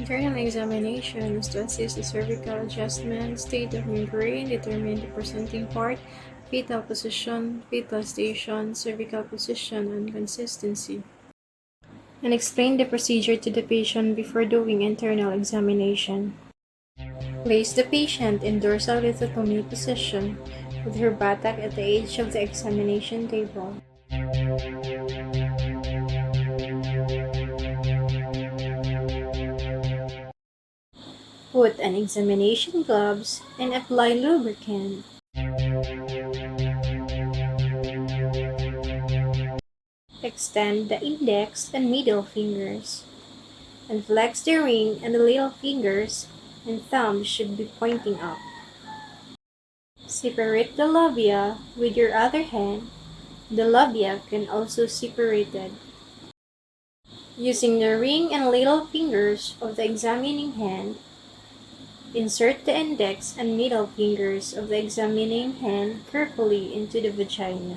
Internal examination is to assist the cervical adjustment, state of membrane, determine the presenting part, fetal position, fetal station, cervical position, and consistency, and explain the procedure to the patient before doing internal examination. Place the patient in dorsal lithotomy position with her buttock at the edge of the examination table. Put an examination gloves and apply lubricant. Extend the index and middle fingers, and flex the ring, and the little fingers and thumb should be pointing up. Separate the labia with your other hand. The labia can also separated. Using the ring and little fingers of the examining hand, insert the index and middle fingers of the examining hand carefully into the vagina.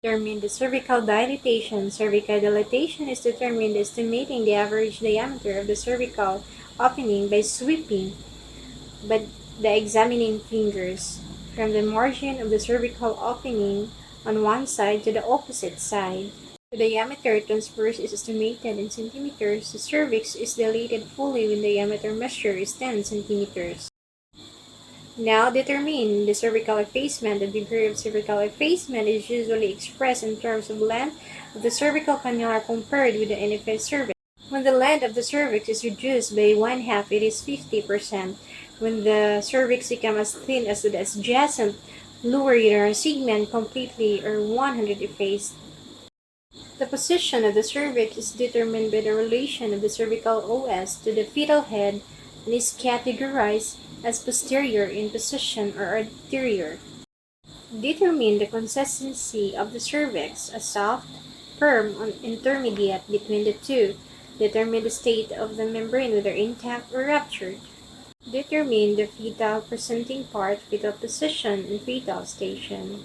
Determine the cervical dilatation. Cervical dilatation is determined estimating the average diameter of the cervical opening by sweeping the examining fingers from the margin of the cervical opening on one side to the opposite side. The diameter transverse is estimated in centimeters. The cervix is dilated fully when the diameter measure is 10 centimeters. Now determine the cervical effacement. The degree of cervical effacement is usually expressed in terms of length of the cervical canal compared with the ineffaced cervix. When the length of the cervix is reduced by one-half, it is 50%. When the cervix becomes as thin as the adjacent lower uterine segment completely or 100 effaced. The position of the cervix is determined by the relation of the cervical os to the fetal head and is categorized as posterior in position or anterior. Determine the consistency of the cervix as soft, firm, or intermediate between the two. Determine the state of the membrane, whether intact or ruptured. Determine the fetal presenting part, fetal position, and fetal station.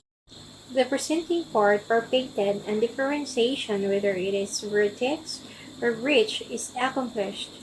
The presenting part palpated and differentiation, whether it is vertex or bridge, is accomplished.